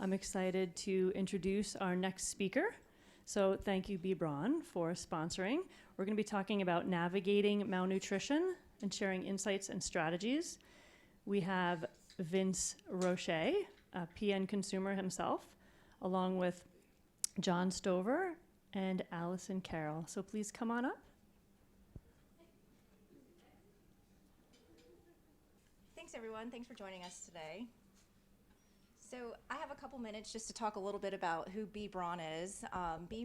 I'm excited to introduce our next speaker. So thank you, Braun, for sponsoring. We're going to be talking about navigating malnutrition and sharing insights and strategies. We have Vince Rosche, a PN consumer himself, along with John Stover and Allison Carroll. So please come on up. Thanks, everyone. Thanks for joining us today. So I have a couple minutes just to talk a little bit about who Braun is.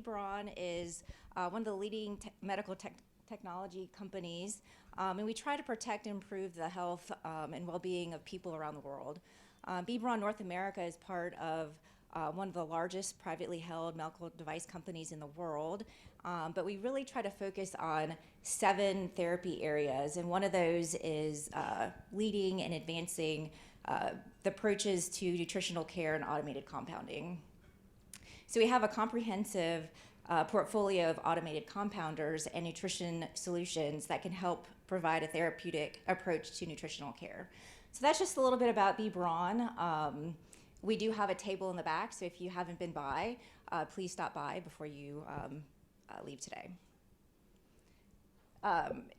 Braun is one of the leading medical technology companies, and we try to protect and improve the health and well-being of people around the world. Braun North America is part of one of the largest privately held medical device companies in the world, but we really try to focus on 7 therapy areas, and one of those is leading and advancing the approaches to nutritional care and automated compounding. So we have a comprehensive portfolio of automated compounders and nutrition solutions that can help provide a therapeutic approach to nutritional care. So that's just a little bit about Braun. We do have a table in the back, so if you haven't been by, please stop by before you leave today.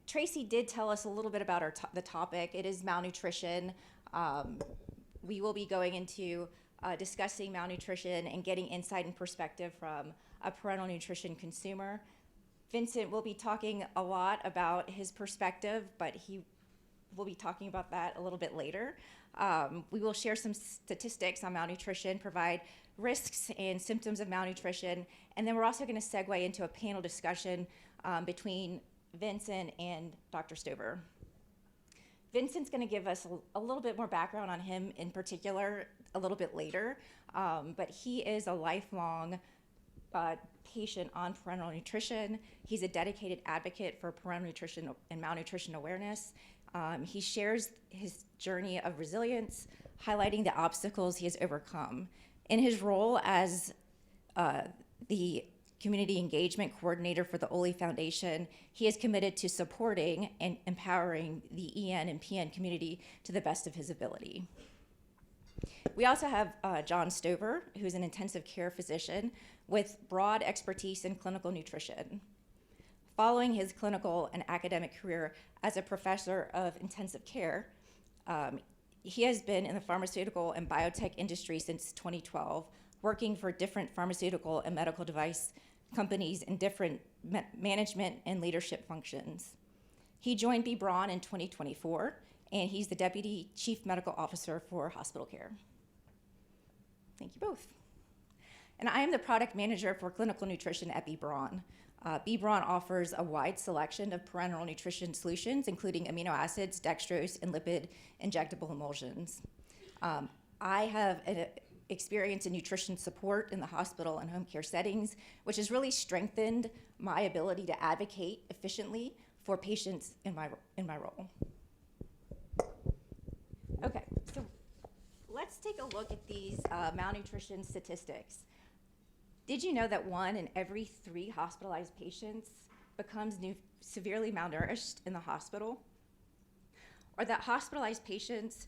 Tracy did tell us a little bit about the topic. It is malnutrition. We will be going into discussing malnutrition and getting insight and perspective from a parental nutrition consumer. Vincent will be talking a lot about his perspective, but he will be talking about that a little bit later. We will share some statistics on malnutrition, provide risks and symptoms of malnutrition, and then we're also going to segue into a panel discussion between Vincent and Dr. Stover. Vincent's going to give us a little bit more background on him in particular a little bit later, but he is a lifelong patient on parental nutrition. He's a dedicated advocate for parental nutrition and malnutrition awareness. He shares his journey of resilience, highlighting the obstacles he has overcome. In his role as the Community Engagement Coordinator for the Oley Foundation, he is committed to supporting and empowering the EN and PN community to the best of his ability. We also have John Stover, who's an intensive care physician with broad expertise in clinical nutrition. Following his clinical and academic career as a professor of intensive care, he has been in the pharmaceutical and biotech industry since 2012, working for different pharmaceutical and medical device companies in different management and leadership functions. He joined Braun in 2024, and he's the Deputy Chief Medical Officer for Hospital Care. Thank you both. And I am the Product Manager for Clinical Nutrition at Braun. Braun offers a wide selection of parenteral nutrition solutions, including amino acids, dextrose, and lipid injectable emulsions. I have experience in nutrition support in the hospital and home care settings, which has really strengthened my ability to advocate efficiently for patients in my role. Okay, so let's take a look at these malnutrition statistics. Did you know that 1 in every 3 hospitalized patients becomes severely malnourished in the hospital? Or that hospitalized patients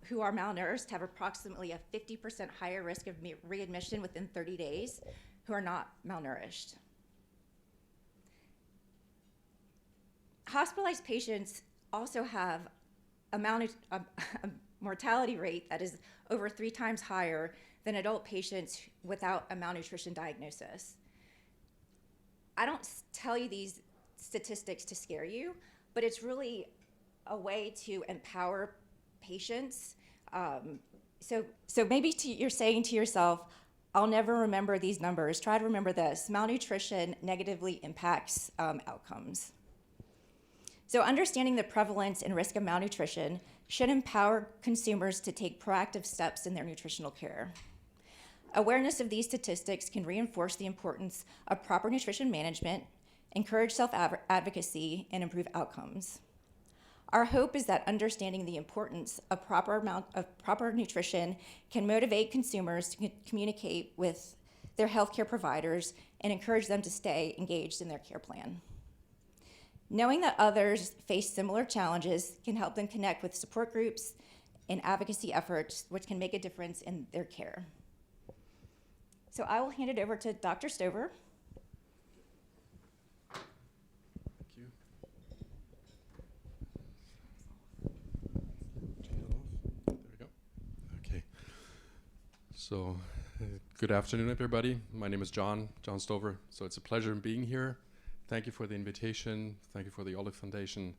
who are malnourished have approximately a 50% higher risk of readmission within 30 days who are not malnourished? Hospitalized patients also have a mortality rate that is over 3 times higher than adult patients without a malnutrition diagnosis. I don't tell you these statistics to scare you, but it's really a way to empower patients. So maybe you're saying to yourself, I'll never remember these numbers. Try to remember this. Malnutrition negatively impacts outcomes. So understanding the prevalence and risk of malnutrition should empower consumers to take proactive steps in their nutritional care. Awareness of these statistics can reinforce the importance of proper nutrition management, encourage self-advocacy, and improve outcomes. Our hope is that understanding the importance of proper nutrition can motivate consumers to communicate with their healthcare providers and encourage them to stay engaged in their care plan. Knowing that others face similar challenges can help them connect with support groups and advocacy efforts, which can make a difference in their care. So I will hand it over to Dr. Stover. Thank you. There we go. Okay. So, good afternoon, everybody. My name is John Stover. So it's a pleasure being here. Thank you for the invitation. Thank you for the Oley Foundation,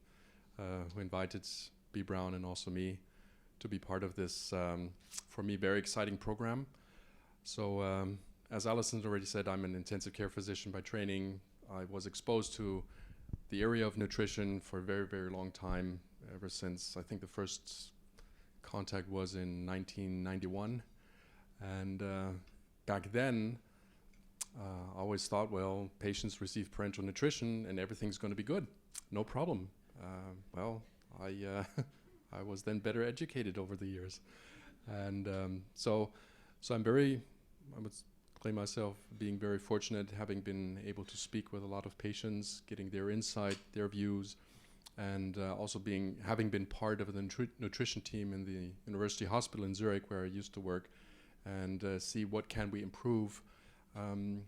who invited B. Braun and also me to be part of this, for me, very exciting program. So, as Allison already said, I'm an intensive care physician by training. I was exposed to the area of nutrition for a very, very long time, ever since I think the first contact was in 1991. And back then, I always thought, well, patients receive parenteral nutrition and everything's going to be good, no problem. Well, I was then better educated over the years, and so I would claim myself being very fortunate, having been able to speak with a lot of patients, getting their insight, their views, and also having been part of the nutrition team in the University Hospital in Zurich, where I used to work, and see what can we improve. And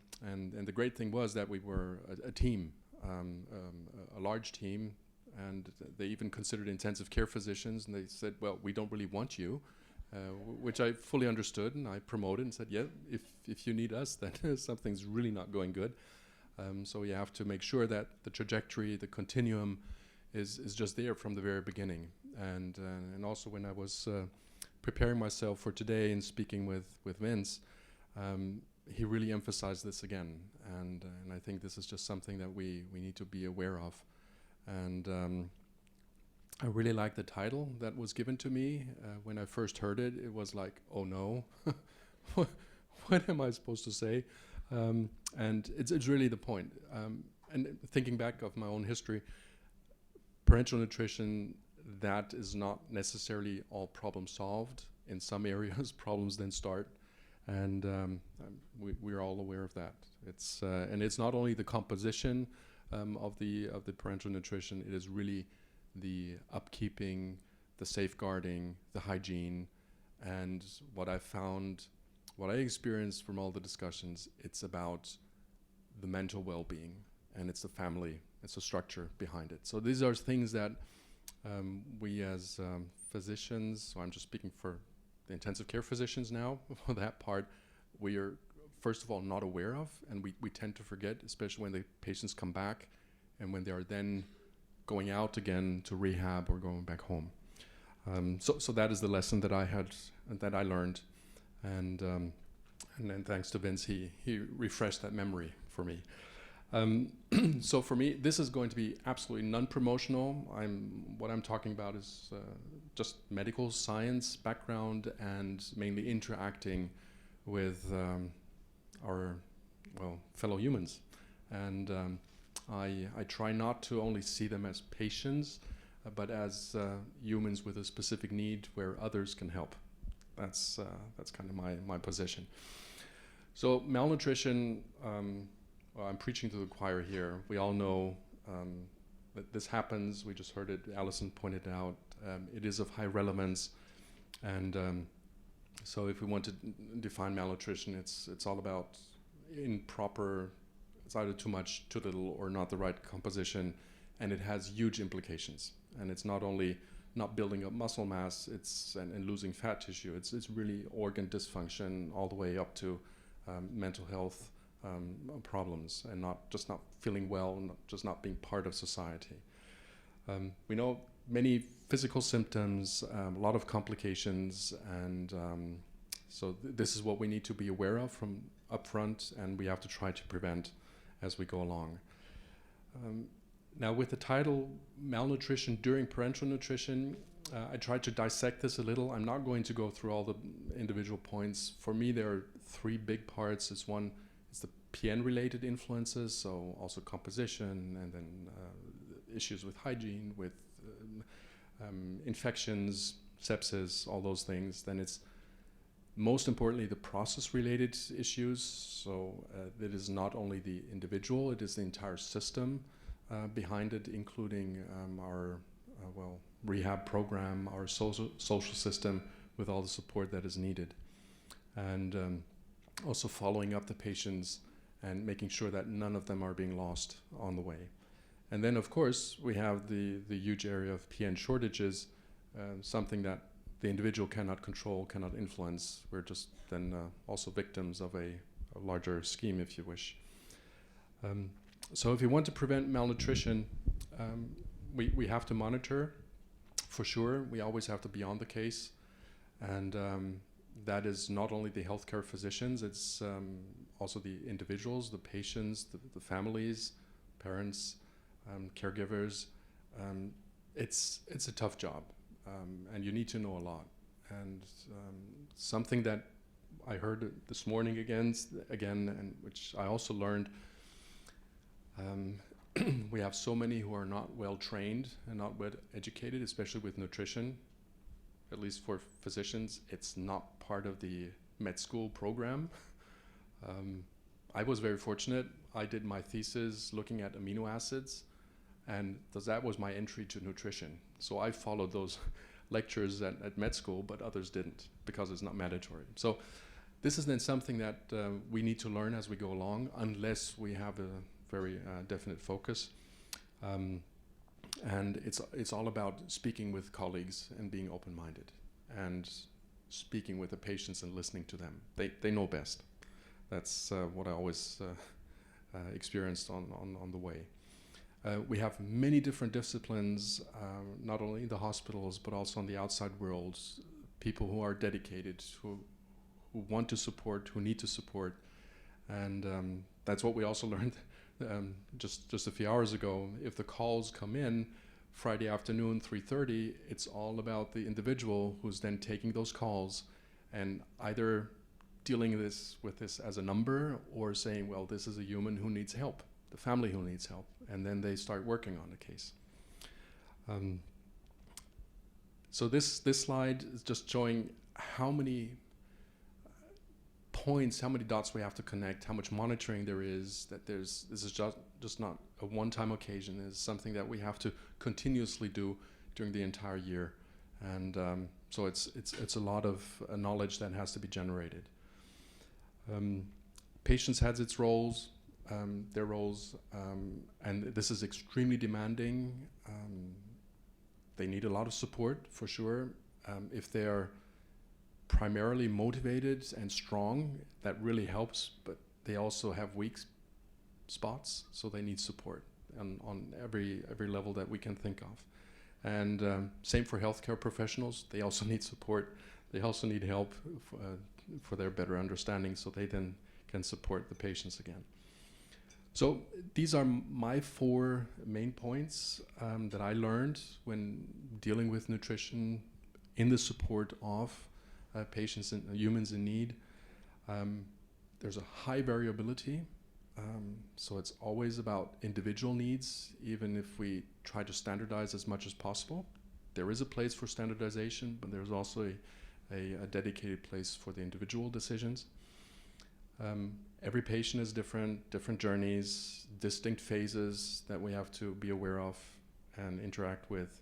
the great thing was that we were a team, a large team, and they even considered intensive care physicians, and they said, well, we don't really want you, which I fully understood, and I promoted and said, yeah, if you need us, then something's really not going good. So you have to make sure that the trajectory, the continuum is just there from the very beginning. And also when I was preparing myself for today and speaking with Vince, he really emphasized this again, and I think this is just something that we need to be aware of. And I really like the title that was given to me. When I first heard it, it was like, oh no, what am I supposed to say? And it's really the point. And thinking back of my own history, parenteral nutrition, that is not necessarily all problems solved. In some areas, problems then start. And we're all aware of that. And it's not only the composition of the parenteral nutrition. It is really the upkeeping, the safeguarding, the hygiene, and what I found, what I experienced from all the discussions. It's about the mental well-being, and it's the family. It's the structure behind it. So these are things that we as physicians. So I'm just speaking for the intensive care physicians now, for that part, we are, first of all, not aware of, and we tend to forget, especially when the patients come back and when they are then going out again to rehab or going back home. So that is the lesson that I learned, and then thanks to Vince, he refreshed that memory for me. So for me, this is going to be absolutely non-promotional. What I'm talking about is just medical science background and mainly interacting with our fellow humans. And I try not to only see them as patients, but as humans with a specific need where others can help. That's kind of my position. So malnutrition. I'm preaching to the choir here. We all know that this happens. We just heard it. Allison pointed out. It is of high relevance, and so if we want to define malnutrition, it's all about improper. It's either too much, too little, or not the right composition, and it has huge implications. And it's not only not building up muscle mass, and losing fat tissue. It's really organ dysfunction all the way up to mental health problems, and not feeling well, not being part of society. We know many physical symptoms, a lot of complications, and so this is what we need to be aware of from upfront, and we have to try to prevent as we go along. Now with the title Malnutrition During Parenteral Nutrition, I tried to dissect this a little. I'm not going to go through all the individual points. For me, there are three big parts. It's the PN-related influences, so also composition, and then issues with hygiene, with infections, sepsis, all those things. Then it's most importantly the process-related issues. So it is not only the individual, it is the entire system behind it, including our rehab program, our social system, with all the support that is needed. And also following up the patients and making sure that none of them are being lost on the way. And then, of course, we have the huge area of PN shortages, something that the individual cannot control, cannot influence. We're just then also victims of a larger scheme, if you wish. So if you want to prevent malnutrition, we have to monitor, for sure. We always have to be on the case. And that is not only the healthcare physicians, it's also the individuals, the patients, the families, parents, caregivers. It's a tough job, and you need to know a lot. And something that I heard this morning again, and which I also learned, we have so many who are not well trained and not well educated, especially with nutrition. At least for physicians, it's not part of the med school program. I was very fortunate. I did my thesis looking at amino acids, and that was my entry to nutrition. So I followed those lectures at med school, but others didn't because it's not mandatory. So this is then something that we need to learn as we go along, unless we have a very definite focus. And it's all about speaking with colleagues and being open-minded and speaking with the patients and listening to them. They know best. That's what I always experienced on the way. We have many different disciplines, not only in the hospitals, but also on the outside world, people who are dedicated, who want to support, who need to support. And that's what we also learned just a few hours ago. If the calls come in Friday afternoon, 3:30, it's all about the individual who's then taking those calls and either dealing with this as a number or saying, well, this is a human who needs help, the family who needs help, and then they start working on the case. So this slide is just showing how many points, how many dots we have to connect, how much monitoring there is, that this is just not a one-time occasion. It's something that we have to continuously do during the entire year. And so it's a lot of knowledge that has to be generated. Patients has its roles, their roles, and this is extremely demanding. They need a lot of support, for sure. If they're primarily motivated and strong, that really helps, but they also have weak spots, so they need support on every level that we can think of. And same for healthcare professionals. They also need support. They also need help for their better understanding, so they then can support the patients again. So these are my 4 main points that I learned when dealing with nutrition in the support of patients and humans in need. There's a high variability, so it's always about individual needs, even if we try to standardize as much as possible. There is a place for standardization, but there's also a dedicated place for the individual decisions. Every patient is different journeys, distinct phases that we have to be aware of and interact with.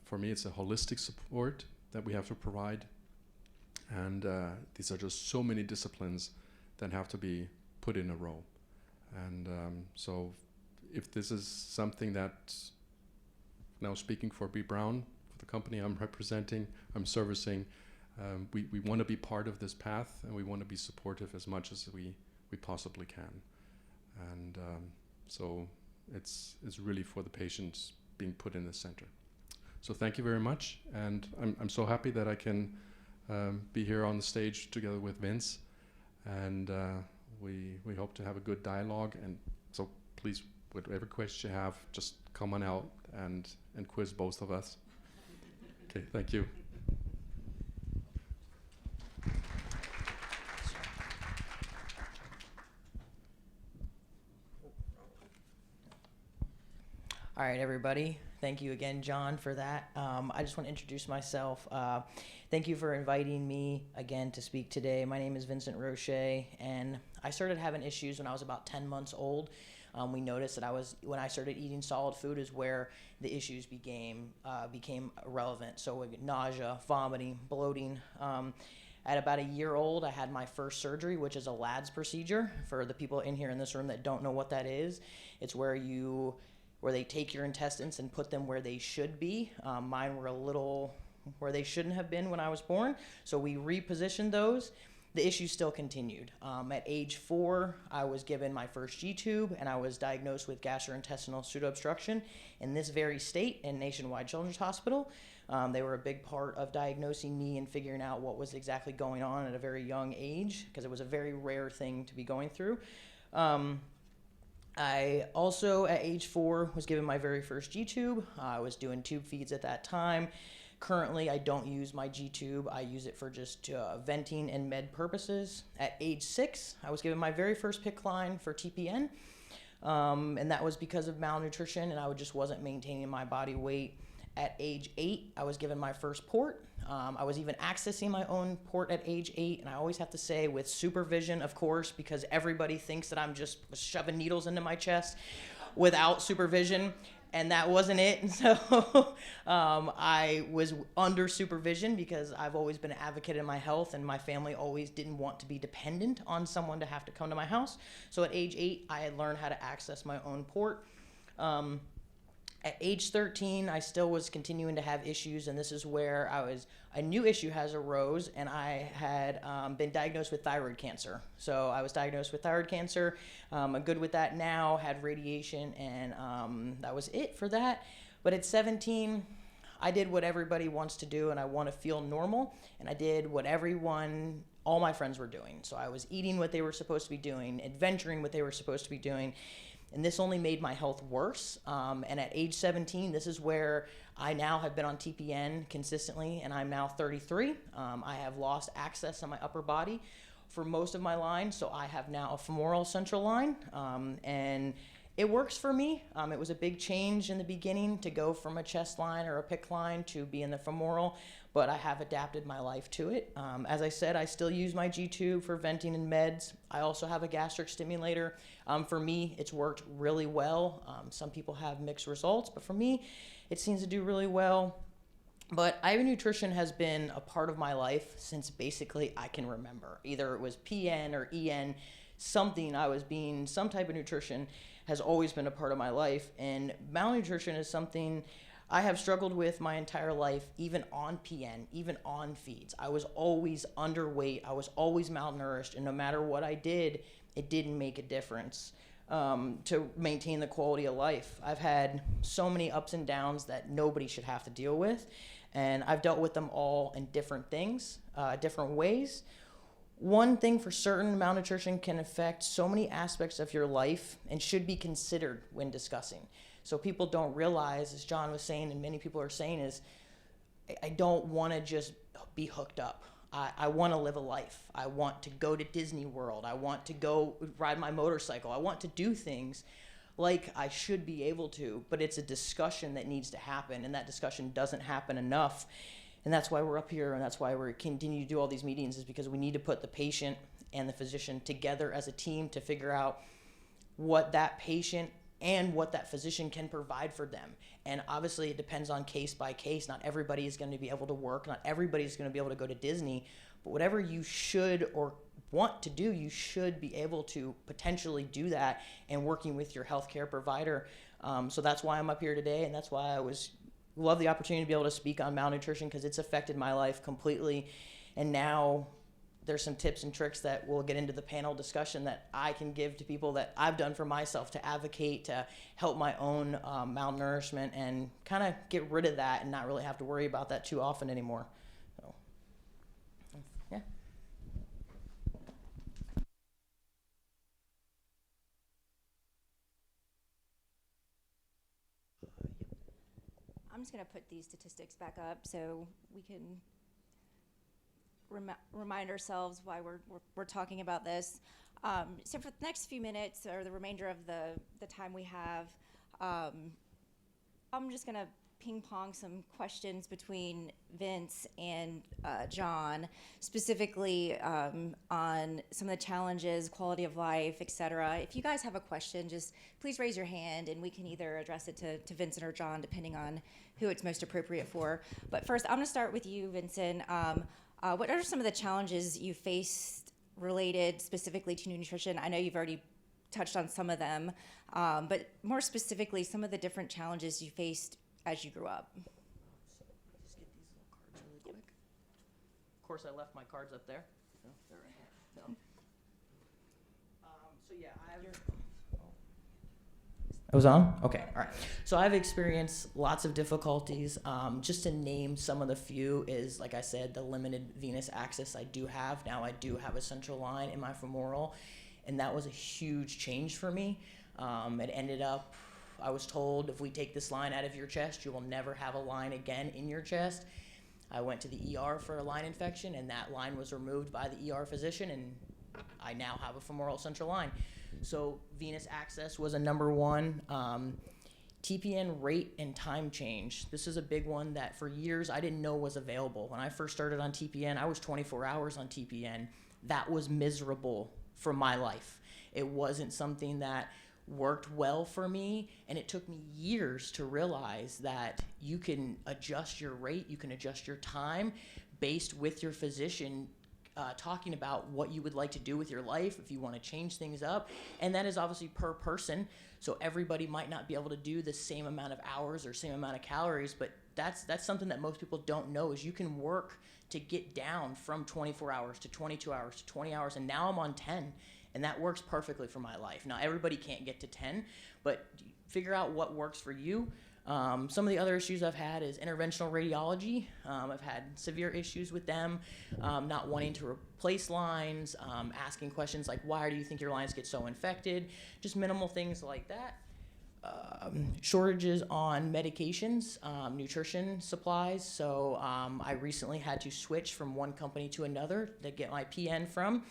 For me, it's a holistic support that we have to provide. And these are just so many disciplines that have to be put in a row. And so if this is something that, now speaking for B. Braun, for the company I'm representing, I'm servicing, we want to be part of this path, and we want to be supportive as much as we possibly can. And so it's really for the patients being put in the center. So thank you very much, and I'm so happy that I can be here on the stage together with Vince, and we hope to have a good dialogue. And so please, whatever question you have, just come on out and quiz both of us. Okay, thank you. All right, everybody. Thank you again, John, for that. I just want to introduce myself. Thank you for inviting me again to speak today. My name is Vincent Rosche, and I started having issues when I was about 10 months old. We noticed that when I started eating solid food is where the issues became relevant. So nausea, vomiting, bloating. At about a year old, I had my first surgery, which is a LADS procedure. For the people in here in this room that don't know what that is, it's where they take your intestines and put them where they should be. Mine were a little where they shouldn't have been when I was born, so we repositioned those. The issue still continued. At age 4, I was given my first G-tube, and I was diagnosed with gastrointestinal pseudoobstruction in this very state in Nationwide Children's Hospital. They were a big part of diagnosing me and figuring out what was exactly going on at a very young age, because it was a very rare thing to be going through. I also, at age 4, was given my very first G-tube. I was doing tube feeds at that time. Currently, I don't use my G-tube. I use it for just venting and med purposes. At age 6, I was given my very first PICC line for TPN, and that was because of malnutrition, and I just wasn't maintaining my body weight. At age 8, I was given my first port. I was even accessing my own port at age 8, and I always have to say with supervision, of course, because everybody thinks that I'm just shoving needles into my chest without supervision, and that wasn't it. And so I was under supervision because I've always been an advocate in my health, and my family always didn't want to be dependent on someone to have to come to my house. So at age 8, I had learned how to access my own port. At age 13, I still was continuing to have issues, and this is where a new issue has arose, and I had been diagnosed with thyroid cancer. So I was diagnosed with thyroid cancer. I'm good with that now, had radiation, and that was it for that. But at 17, I did what everybody wants to do, and I want to feel normal, and I did what all my friends were doing. So I was eating what they were supposed to be doing, adventuring what they were supposed to be doing, and this only made my health worse. And at age 17, this is where I now have been on TPN consistently, and I'm now 33. I have lost access on my upper body for most of my line, so I have now a femoral central line, and it works for me. It was a big change in the beginning to go from a chest line or a PICC line to be in the femoral, but I have adapted my life to it. As I said, I still use my G-tube for venting and meds. I also have a gastric stimulator. For me, it's worked really well. Some people have mixed results, but for me, it seems to do really well. But IV nutrition has been a part of my life since basically I can remember. Either it was PN or EN, some type of nutrition has always been a part of my life. And malnutrition is something I have struggled with my entire life, even on PN, even on feeds. I was always underweight, I was always malnourished, and no matter what I did, it didn't make a difference to maintain the quality of life. I've had so many ups and downs that nobody should have to deal with, and I've dealt with them all in different things, different ways. One thing for certain, malnutrition can affect so many aspects of your life and should be considered when discussing. So people don't realize, as John was saying and many people are saying, is I don't want to just be hooked up. I want to live a life. I want to go to Disney World. I want to go ride my motorcycle. I want to do things like I should be able to, but it's a discussion that needs to happen, and that discussion doesn't happen enough. And that's why we're up here, and that's why we're continuing to do all these meetings, is because we need to put the patient and the physician together as a team to figure out what that patient and what that physician can provide for them. And obviously it depends on case by case. Not everybody is going to be able to work. Not everybody is going to be able to go to Disney. But whatever you should or want to do, you should be able to potentially do that and working with your healthcare provider. So that's why I'm up here today, and that's why I love the opportunity to be able to speak on malnutrition, because it's affected my life completely. And now there's some tips and tricks that we'll get into the panel discussion that I can give to people that I've done for myself to advocate, to help my own malnourishment and kind of get rid of that and not really have to worry about that too often anymore. So, yeah. I'm just going to put these statistics back up so we can remind ourselves why we're talking about this. So for the next few minutes, or the remainder of the time we have, I'm just going to ping pong some questions between Vince and John, specifically on some of the challenges, quality of life, etc. If you guys have a question, just please raise your hand, and we can either address it to Vincent or John, depending on who it's most appropriate for. But first, I'm going to start with you, Vincent. what are some of the challenges you faced related specifically to nutrition? I know you've already touched on some of them, but more specifically, some of the different challenges you faced as you grew up. Just get these little cards really quick. Of course, I left my cards up there. No, they're right here. So, so yeah, it was on? Okay, all right. So I've experienced lots of difficulties. Just to name some of the few is, like I said, the limited venous access I do have. Now I do have a central line in my femoral, and that was a huge change for me. It ended up, I was told, if we take this line out of your chest, you will never have a line again in your chest. I went to the ER for a line infection, and that line was removed by the ER physician, and I now have a femoral central line. So venous access was a number one. TPN rate and time change. This is a big one that for years I didn't know was available. When I first started on TPN, I was 24 hours on TPN. That was miserable for my life. It wasn't something that worked well for me, and it took me years to realize that you can adjust your rate, you can adjust your time based with your physician talking about what you would like to do with your life, if you want to change things up. And that is obviously per person. So everybody might not be able to do the same amount of hours or same amount of calories, but that's something that most people don't know is you can work to get down from 24 hours to 22 hours to 20 hours. And now I'm on 10, and that works perfectly for my life. Now, everybody can't get to 10, but figure out what works for you. Some of the other issues I've had is interventional radiology. I've had severe issues with them, not wanting to replace lines, asking questions like, why do you think your lines get so infected? Just minimal things like that. Shortages on medications, nutrition supplies. So I recently had to switch from one company to another to get my PN from.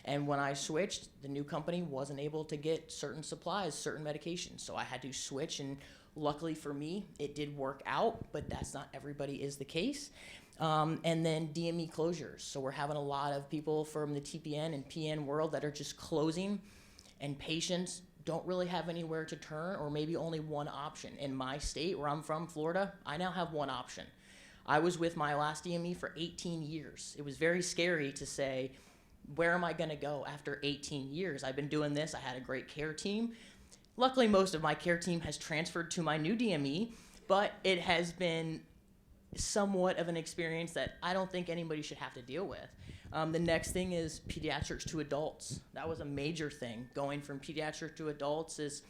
And when I switched, the new company wasn't able to get certain supplies, certain medications. So I had to switch, and luckily for me, it did work out, but that's not everybody is the case. And then DME closures. So we're having a lot of people from the TPN and PN world that are just closing, and patients don't really have anywhere to turn, or maybe only one option. In my state, where I'm from, Florida, I now have one option. I was with my last DME for 18 years. It was very scary to say, where am I gonna go after 18 years? I've been doing this, I had a great care team. Luckily, most of my care team has transferred to my new DME, but it has been somewhat of an experience that I don't think anybody should have to deal with. The next thing is pediatrics to adults. That was a major thing. Going from pediatric to adults is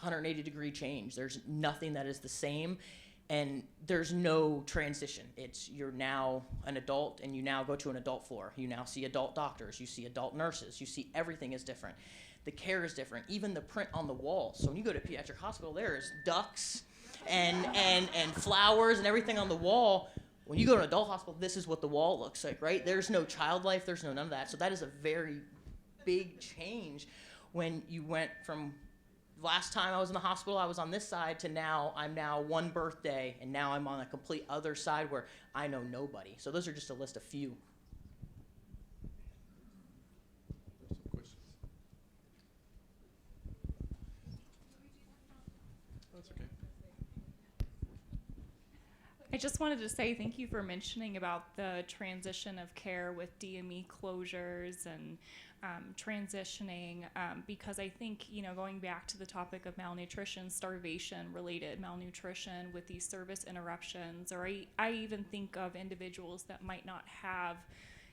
180-degree change. There's nothing that is the same, and there's no transition. It's you're now an adult, and you now go to an adult floor. You now see adult doctors. You see adult nurses. You see everything is different. The care is different. Even the print on the wall. So when you go to a pediatric hospital, there's ducks and flowers and everything on the wall. When you go to an adult hospital, this is what the wall looks like, right? There's no child life. There's none of that. So that is a very big change when you went from last time I was in the hospital, I was on this side, to now I'm now one birthday, and now I'm on a complete other side where I know nobody. So those are just a list of few. I just wanted to say thank you for mentioning about the transition of care with DME closures and transitioning, because I think, going back to the topic of malnutrition, starvation-related malnutrition with these service interruptions, or I even think of individuals that might not have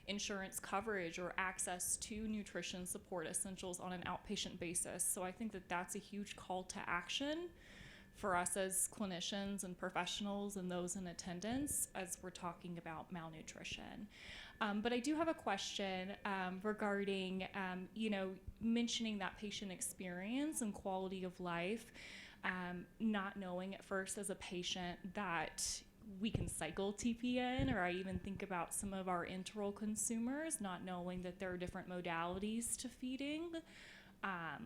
insurance coverage or access to nutrition support essentials on an outpatient basis. So I think that that's a huge call to action for us as clinicians and professionals and those in attendance as we're talking about malnutrition. But I do have a question regarding, mentioning that patient experience and quality of life, not knowing at first as a patient that we can cycle TPN, or I even think about some of our enteral consumers not knowing that there are different modalities to feeding,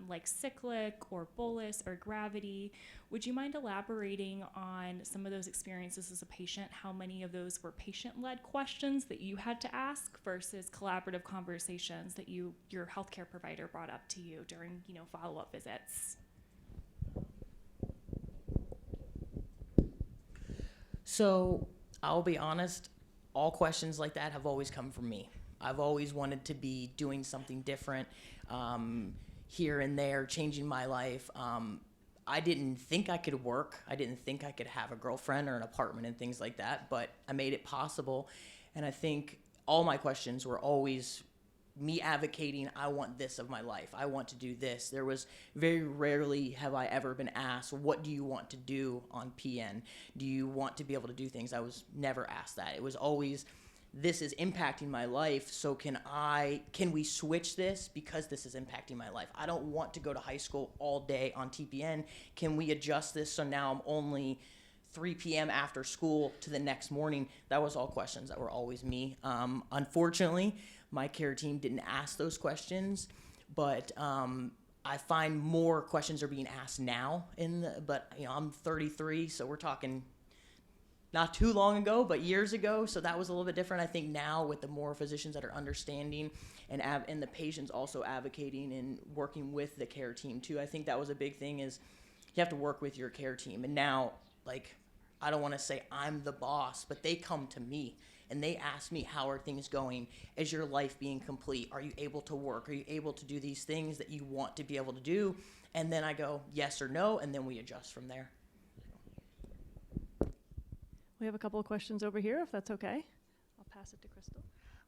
like cyclic or bolus or gravity. Would you mind elaborating on some of those experiences as a patient? How many of those were patient-led questions that you had to ask versus collaborative conversations that your healthcare provider brought up to you during, follow-up visits? So I'll be honest, all questions like that have always come from me. I've always wanted to be doing something different, here and there, changing my life. I didn't think I could work. I didn't think I could have a girlfriend or an apartment and things like that, but I made it possible. And I think all my questions were always me advocating, I want this of my life. I want to do this. There was very rarely have I ever been asked, what do you want to do on PN? Do you want to be able to do things? I was never asked that. It was always, this is impacting my life, so can we switch this because this is impacting my life? I don't want to go to high school all day on TPN. Can we adjust this so now I'm only 3 p.m. after school to the next morning? That was all questions that were always me. Unfortunately, my care team didn't ask those questions, but I find more questions are being asked now. But I'm 33, so we're talking not too long ago, but years ago. So that was a little bit different. I think now with the more physicians that are understanding and the patients also advocating and working with the care team too. I think that was a big thing, is you have to work with your care team. And now, like, I don't want to say I'm the boss, but they come to me and they ask me, how are things going? Is your life being complete? Are you able to work? Are you able to do these things that you want to be able to do? And then I go yes or no, and then we adjust from there. We have a couple of questions over here, if that's okay. I'll pass it to Crystal.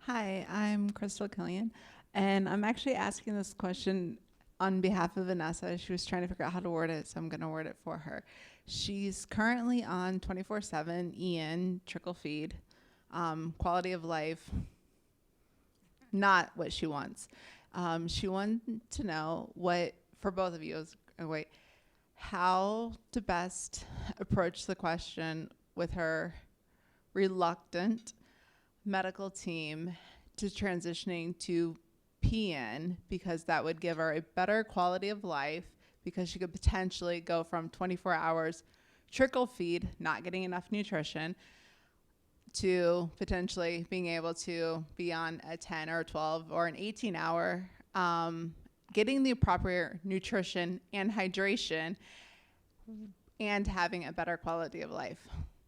Hi, I'm Crystal Killian, and I'm actually asking this question on behalf of Vanessa. She was trying to figure out how to word it, so I'm going to word it for her. She's currently on 24/7 EN trickle feed. Quality of life, not what she wants. She wanted to know what, for both of you, how to best approach the question with her reluctant medical team to transitioning to PN, because that would give her a better quality of life, because she could potentially go from 24 hours trickle feed, not getting enough nutrition, to potentially being able to be on a 10 or 12 or an 18-hour, getting the proper nutrition and hydration and having a better quality of life.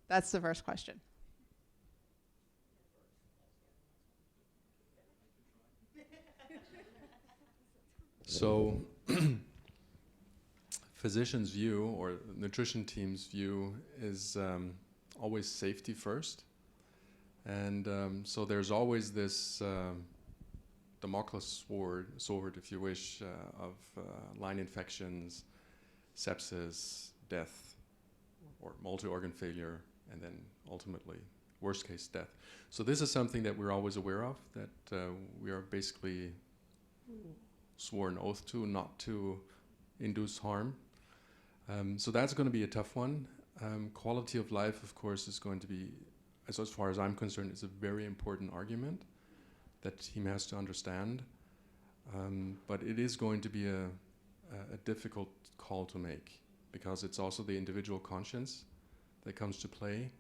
That's the first question. So physician's view or nutrition team's view is always safety first. And so there's always this Damocles sword, if you wish, of line infections, sepsis, death, or multi-organ failure, and then ultimately, worst case, death. So this is something that we're always aware of, that we are basically sworn oath to not to induce harm. So that's going to be a tough one. Quality of life, of course, is going to be, as far as I'm concerned, is a very important argument that the team has to understand. But it is going to be a difficult call to make, because it's also the individual conscience that comes to play.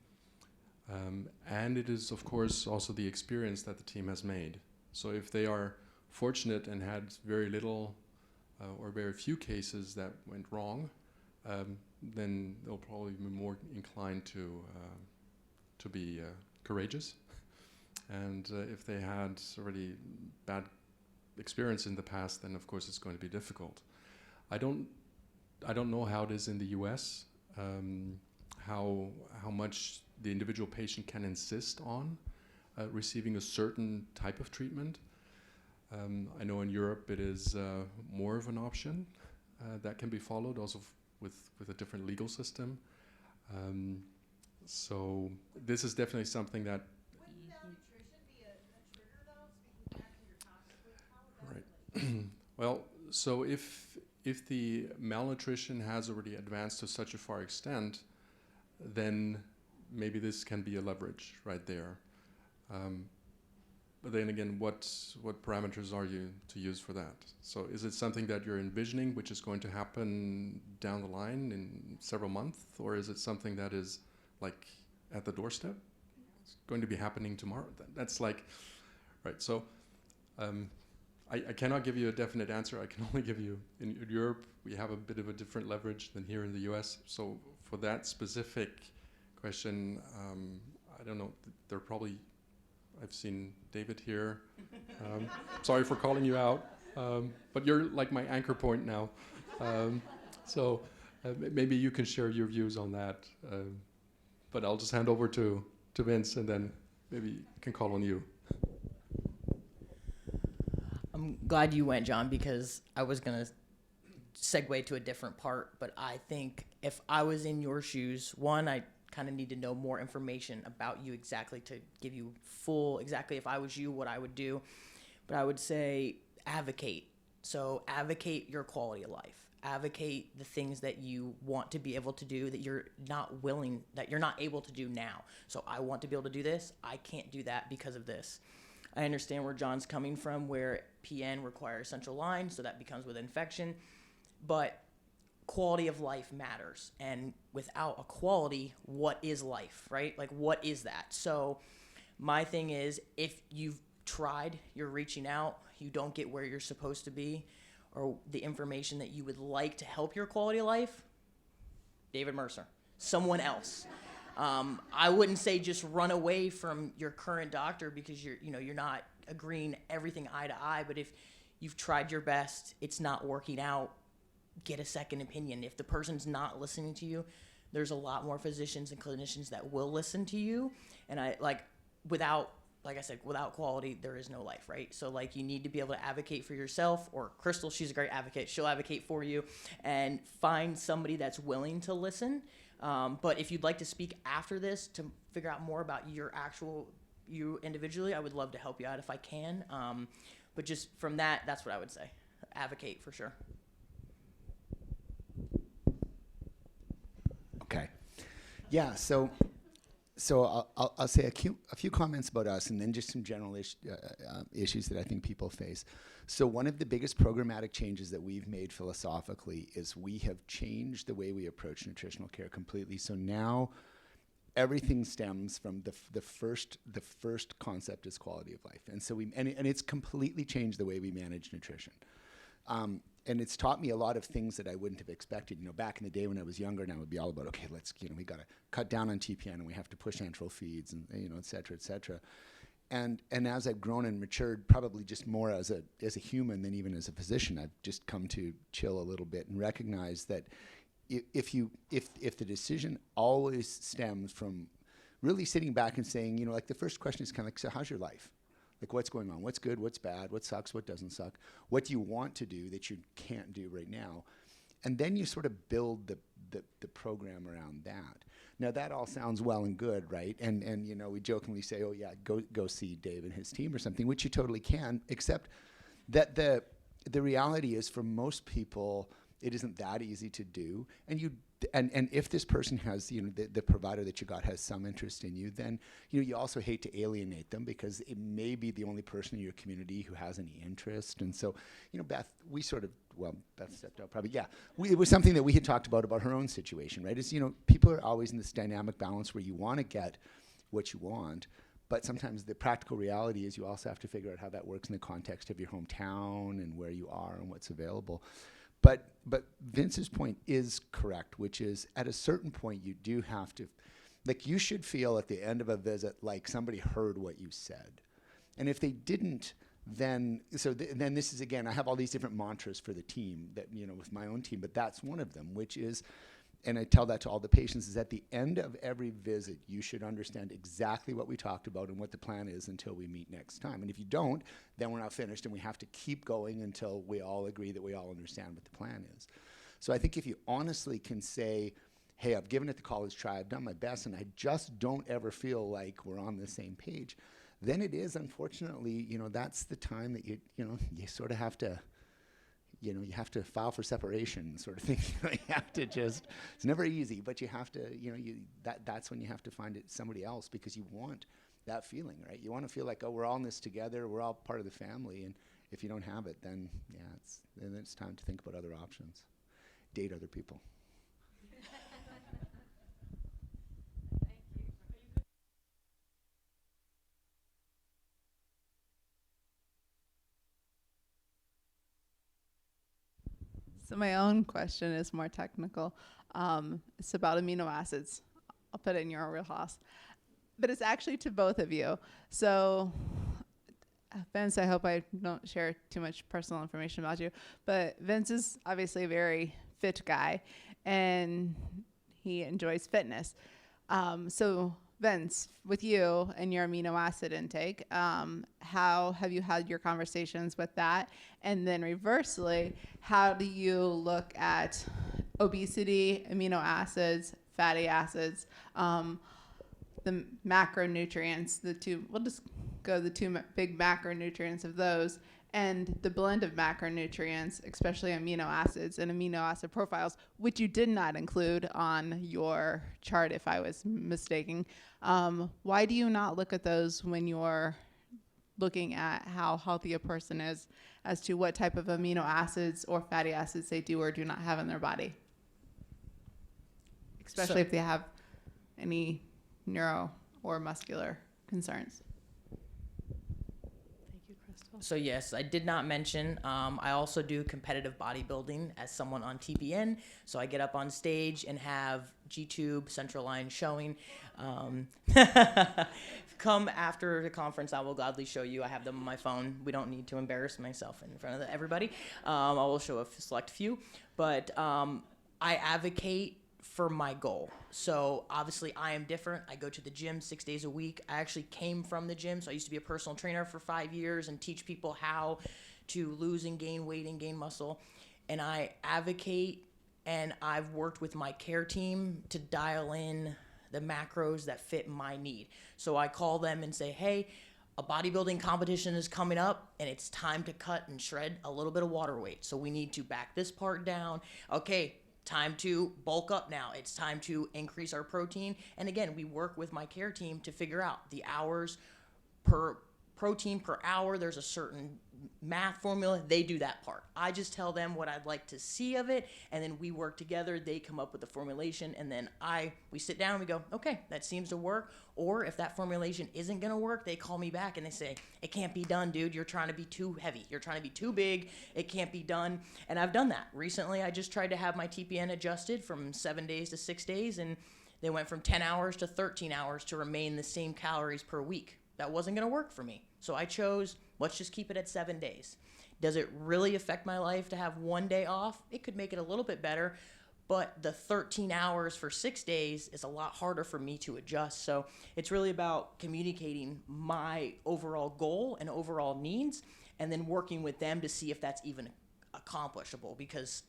And it is, of course, also the experience that the team has made. So if they are fortunate and had very little or very few cases that went wrong, then they'll probably be more inclined to be courageous. And if they had already bad experience in the past, then of course it's going to be difficult. I don't know how it is in the US, how much the individual patient can insist on receiving a certain type of treatment. I know in Europe it is more of an option that can be followed, also with a different legal system. So this is definitely something that. Wouldn't malnutrition be a trigger, though? Speaking back to your topic, how would that Right. Well, so if the malnutrition has already advanced to such a far extent, then maybe this can be a leverage right there. But then again, what parameters are you to use for that? So is it something that you're envisioning, which is going to happen down the line in several months, or is it something that is like at the doorstep? It's going to be happening tomorrow. That's like, right. So I cannot give you a definite answer. I can only give you, in Europe, we have a bit of a different leverage than here in the US. So for that specific question, I don't know, there are probably I've seen David here. Sorry for calling you out, but you're like my anchor point now. So maybe you can share your views on that. But I'll just hand over to Vince, and then maybe can call on you. I'm glad you went, John, because I was going to segue to a different part, but I think if I was in your shoes, one, I kind of need to know more information about you exactly to give you exactly if I was you, what I would do. But I would say advocate. So advocate your quality of life. Advocate the things that you want to be able to do that you're not able to do now. So I want to be able to do this. I can't do that because of this. I understand where John's coming from, where PN requires central line, so that becomes with infection. But quality of life matters. And without a quality, what is life, right? Like, what is that? So my thing is, if you've tried, you're reaching out, you don't get where you're supposed to be, or the information that you would like to help your quality of life, David Mercer, someone else. I wouldn't say just run away from your current doctor because you're not agreeing everything eye to eye. But if you've tried your best, it's not working out, get a second opinion. If the person's not listening to you, there's a lot more physicians and clinicians that will listen to you. And without quality, there is no life, right? So you need to be able to advocate for yourself, or Crystal, she's a great advocate. She'll advocate for you, and find somebody that's willing to listen. But if you'd like to speak after this to figure out more about you individually, I would love to help you out if I can. But just from that's what I would say. Advocate for sure. Okay. Yeah, so I'll say a few comments about us, and then just some general issues that I think people face. So one of the biggest programmatic changes that we've made philosophically is we have changed the way we approach nutritional care completely. So now everything stems from the first concept is quality of life, and so and it's completely changed the way we manage nutrition. And it's taught me a lot of things that I wouldn't have expected. Back in the day when I was younger, and I would be all about, okay, we got to cut down on TPN, and we have to push enteral feeds, and et cetera, et cetera. And as I've grown and matured, probably just more as a human than even as a physician, I've just come to chill a little bit and recognize that if the decision always stems from really sitting back and saying, the first question is kind of like, so how's your life? Like, what's going on? What's good? What's bad? What sucks? What doesn't suck? What do you want to do that you can't do right now? And then you sort of build the program around that. Now, that all sounds well and good, right? And we jokingly say, oh, yeah, go see Dave and his team or something, which you totally can, except that the reality is for most people, it isn't that easy to do. And if this person has, the provider that you got has some interest in you, then, you also hate to alienate them because it may be the only person in your community who has any interest. And so, Beth stepped out probably, yeah. It was something that we had talked about her own situation, right? Is, people are always in this dynamic balance where you want to get what you want, but sometimes the practical reality is you also have to figure out how that works in the context of your hometown and where you are and what's available. But Vince's point is correct, which is at a certain point you do have to, you should feel at the end of a visit like somebody heard what you said. And if they didn't, then this is, again, I have all these different mantras for the team that, with my own team, but that's one of them, which is, and I tell that to all the patients, is at the end of every visit, you should understand exactly what we talked about and what the plan is until we meet next time. And if you don't, then we're not finished, and we have to keep going until we all agree that we all understand what the plan is. So I think if you honestly can say, hey, I've given it the college try, I've done my best, and I just don't ever feel like we're on the same page, then it is, unfortunately, that's the time that you sort of have to, you have to file for separation sort of thing. You have to just, it's never easy, but you have to, that's when you have to find somebody else, because you want that feeling, right? You want to feel like, oh, we're all in this together, we're all part of the family, and if you don't have it, then then it's time to think about other options. Date other people. So my own question is more technical. It's about amino acids. I'll put it in your wheelhouse. but it's actually to both of you. So, Vince, I hope I don't share too much personal information about you, but Vince is obviously a very fit guy, and he enjoys fitness. So, Vince, with you and your amino acid intake, how have you had your conversations with that? And then reversely, how do you look at obesity, amino acids, fatty acids, the macronutrients, we'll just go the two big macronutrients of those, and the blend of macronutrients, especially amino acids and amino acid profiles, which you did not include on your chart, if I was mistaken. Why do you not look at those when you're looking at how healthy a person is as to what type of amino acids or fatty acids they do or do not have in their body? Especially if they have any neuro or muscular concerns. Thank you, Crystal. So yes, I did not mention, I also do competitive bodybuilding as someone on TPN. So I get up on stage and have G-tube central line showing. Come after the conference, I will gladly show you. I have them on my phone. We don't need to embarrass myself in front of everybody. I will show a select few, but I advocate for my goal. So obviously I am different. I go to the gym 6 days a week. I actually came from the gym. So I used to be a personal trainer for 5 years and teach people how to lose and gain weight and gain muscle. And I advocate, and I've worked with my care team to dial in the macros that fit my need. So I call them and say, hey, a bodybuilding competition is coming up and it's time to cut and shred a little bit of water weight. So we need to back this part down. Okay, time to bulk up now. It's time to increase our protein. And again, we work with my care team to figure out the hours per protein per hour. There's a certain math formula. They do that part. I just tell them what I'd like to see of it, and then we work together. They come up with the formulation, and then we sit down and we go, okay, that seems to work. Or if that formulation isn't going to work, they call me back and they say, it can't be done, dude. You're trying to be too heavy. You're trying to be too big. It can't be done. And I've done that. Recently, I just tried to have my TPN adjusted from 7 days to 6 days, and they went from 10 hours to 13 hours to remain the same calories per week. That wasn't going to work for me. So I chose, let's just keep it at 7 days. Does it really affect my life to have 1 day off? It could make it a little bit better, but the 13 hours for 6 days is a lot harder for me to adjust. So it's really about communicating my overall goal and overall needs, and then working with them to see if that's even accomplishable, because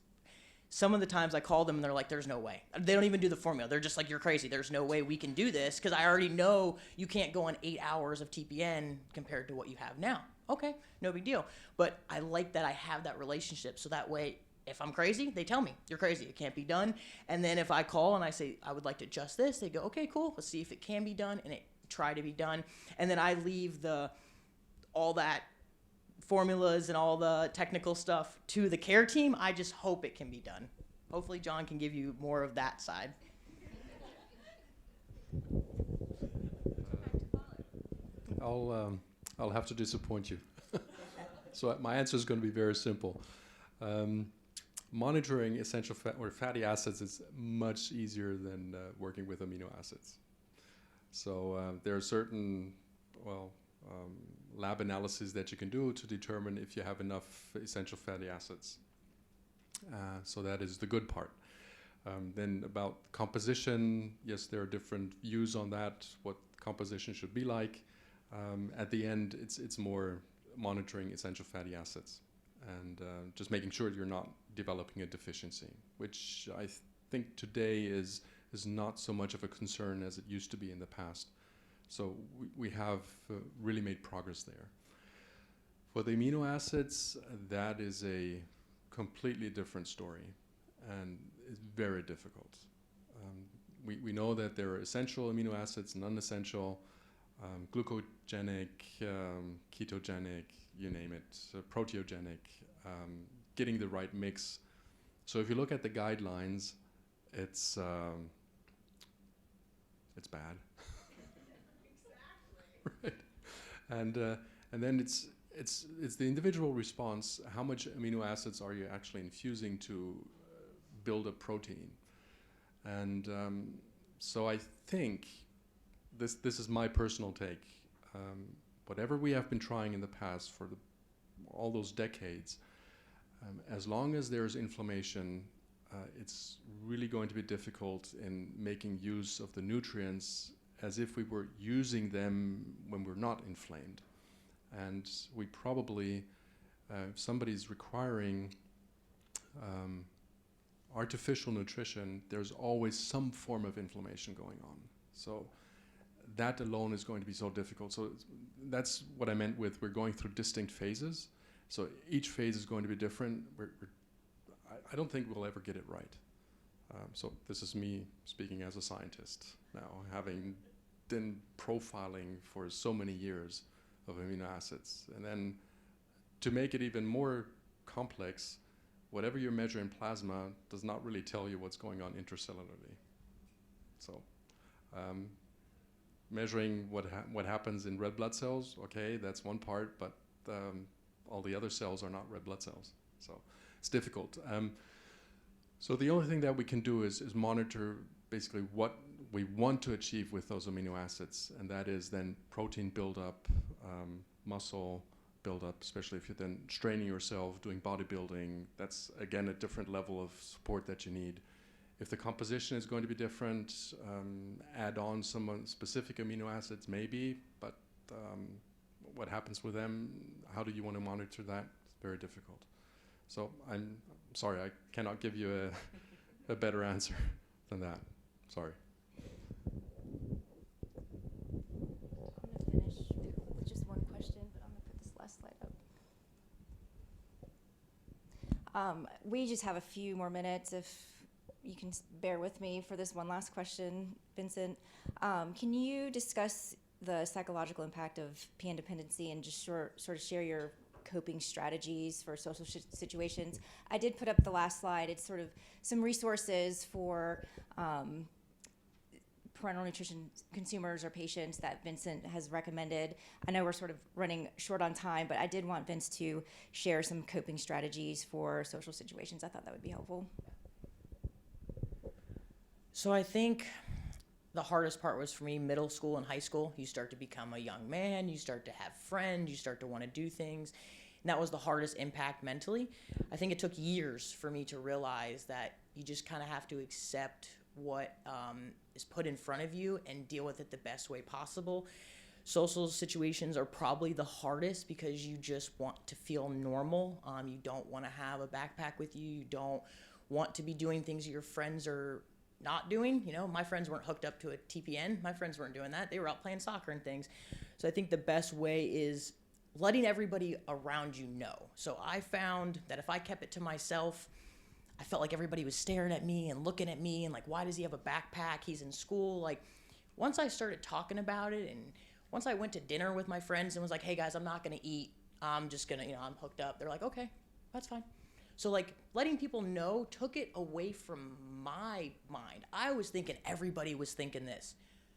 some of the times I call them and they're like, there's no way. They don't even do the formula. They're just like, you're crazy. There's no way we can do this, because I already know you can't go on 8 hours of TPN compared to what you have now. Okay, no big deal. But I like that I have that relationship, so that way if I'm crazy, they tell me, you're crazy. It can't be done. And then if I call and I say, I would like to adjust this, they go, okay, cool. Let's see if it can be done, and it try to be done. And then I leave all that formulas and all the technical stuff to the care team. I just hope it can be done. Hopefully John can give you more of that side. I'll have to disappoint you. So my answer is going to be very simple. Monitoring essential fat or fatty acids is much easier than working with amino acids. So there are certain, lab analyses that you can do to determine if you have enough essential fatty acids. So that is the good part. Then about composition, yes, there are different views on that, what composition should be like. At the end, it's more monitoring essential fatty acids and just making sure you're not developing a deficiency, which I think today is not so much of a concern as it used to be in the past. So we have really made progress there. For the amino acids, that is a completely different story and it's very difficult. We know that there are essential amino acids, non-essential, glucogenic, ketogenic, you name it, proteogenic, getting the right mix. So if you look at the guidelines, it's bad. Right. And then it's the individual response. How much amino acids are you actually infusing to build a protein? And so I think this is my personal take. Whatever we have been trying in the past for all those decades, as long as there's inflammation, it's really going to be difficult in making use of the nutrients as if we were using them when we're not inflamed. And we probably, if somebody's requiring artificial nutrition, there's always some form of inflammation going on. So that alone is going to be so difficult. So that's what I meant with we're going through distinct phases. So each phase is going to be different. I don't think we'll ever get it right. So this is me speaking as a scientist now, having been profiling for so many years of amino acids. And then to make it even more complex, whatever you measure in plasma does not really tell you what's going on intracellularly. So measuring what happens in red blood cells, okay, that's one part, but all the other cells are not red blood cells. So it's difficult. So the only thing that we can do is monitor basically what we want to achieve with those amino acids, and that is then protein buildup, muscle buildup, especially if you're then straining yourself, doing bodybuilding. That's, again, a different level of support that you need. If the composition is going to be different, add on some specific amino acids, maybe, but what happens with them, how do you want to monitor that? It's very difficult. So I'm sorry, I cannot give you a better answer than that. Sorry. I'm going to finish with just one question, but I'm going to put this last slide up. We just have a few more minutes if you can bear with me for this one last question, Vincent. Can you discuss the psychological impact of PN dependency and just sort of share your coping strategies for social situations? I did put up the last slide. It's sort of some resources for parental nutrition consumers or patients that Vincent has recommended. I know we're sort of running short on time, but I did want Vince to share some coping strategies for social situations. I thought that would be helpful. So I think the hardest part was for me middle school and high school. You start to become a young man, you start to have friends, you start to want to do things. And that was the hardest impact mentally. I think it took years for me to realize that you just kind of have to accept what is put in front of you and deal with it the best way possible. Social situations are probably the hardest because you just want to feel normal. You don't want to have a backpack with you. You don't want to be doing things your friends are not doing. You know, my friends weren't hooked up to a TPN. My friends weren't doing that. They were out playing soccer and things. So I think the best way is letting everybody around you know. So I found that if I kept it to myself, I felt like everybody was staring at me and looking at me and like, why does he have a backpack? He's in school. Like, once I started talking about it and once I went to dinner with my friends and was like, hey guys, I'm not going to eat. I'm just going to, I'm hooked up. They're like, okay, that's fine. So like letting people know took it away from my mind. I was thinking everybody was thinking this.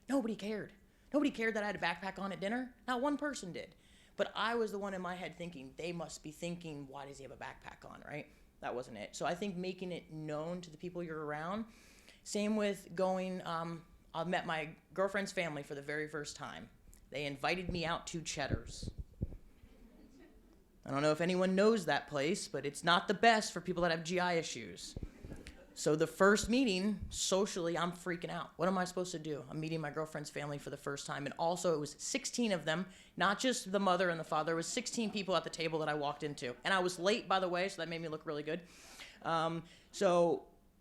Nobody cared. Nobody cared that I had a backpack on at dinner. Not one person did. But I was the one in my head thinking, they must be thinking, why does he have a backpack on, right? That wasn't it. So I think making it known to the people you're around. Same with going, I met my girlfriend's family for the very first time. They invited me out to Cheddar's. I don't know if anyone knows that place, but it's not the best for people that have GI issues. So the first meeting, socially, I'm freaking out. What am I supposed to do? I'm meeting my girlfriend's family for the first time. And also it was 16 of them, not just the mother and the father. It was 16 people at the table that I walked into. And I was late, by the way, so that made me look really good. But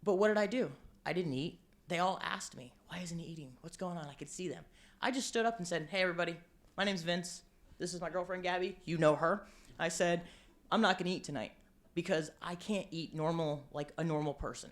what did I do? I didn't eat. They all asked me, why isn't he eating? What's going on? I could see them. I just stood up and said, hey, everybody, my name's Vince. This is my girlfriend, Gabby. You know her. I said, I'm not going to eat tonight because I can't eat normal like a normal person.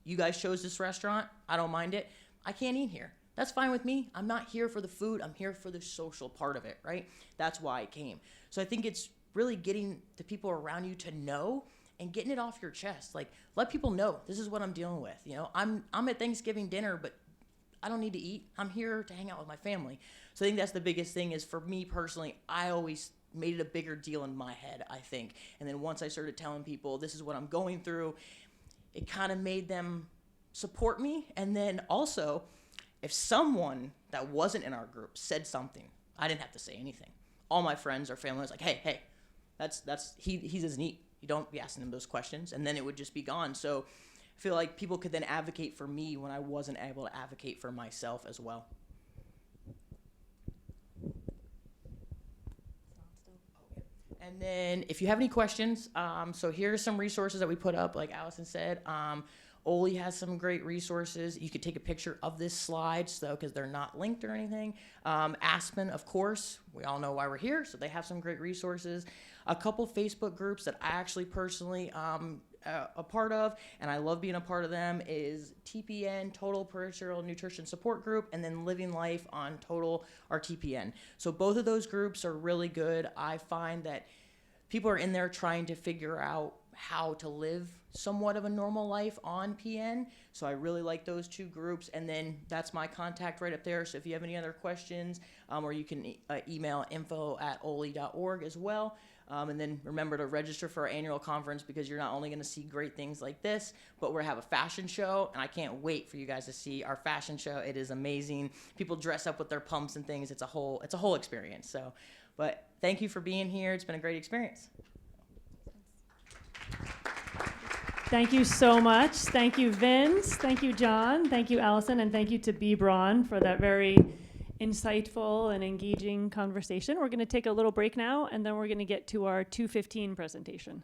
You guys chose this restaurant. I don't mind it. I can't eat here. That's fine with me. I'm not here for the food. I'm here for the social part of it, right? That's why I came. So I think it's really getting the people around you to know and getting it off your chest. Like, let people know this is what I'm dealing with. You know, I'm at Thanksgiving dinner, but I don't need to eat. I'm here to hang out with my family. So I think that's the biggest thing is for me personally, I always made it a bigger deal in my head, I think. And then once I started telling people this is what I'm going through, it kind of made them support me. And then also, if someone that wasn't in our group said something, I didn't have to say anything. All my friends or family was like, hey, he doesn't eat. You don't be asking him those questions, and then it would just be gone. So I feel like people could then advocate for me when I wasn't able to advocate for myself as well. And then if you have any questions, so here's some resources that we put up, like Allison said. Oley has some great resources. You could take a picture of this slide, so because they're not linked or anything. Aspen, of course, we all know why we're here, so they have some great resources. A couple Facebook groups that I actually personally a part of, and I love being a part of them, is TPN, Total Perinatal Nutrition Support Group, and then Living Life on Total or TPN. So both of those groups are really good. I find that people are in there trying to figure out how to live somewhat of a normal life on PN. So I really like those two groups. And then that's my contact right up there. So if you have any other questions, or you can email info@oley.org as well. And then remember to register for our annual conference, because you're not only going to see great things like this, but we're going to have a fashion show. And I can't wait for you guys to see our fashion show. It is amazing. People dress up with their pumps and things. It's a whole experience. So, but thank you for being here. It's been a great experience. Thank you so much. Thank you, Vince. Thank you, John. Thank you, Allison. And thank you to Braun for that very insightful and engaging conversation. We're going to take a little break now, and then we're going to get to our 2:15 presentation.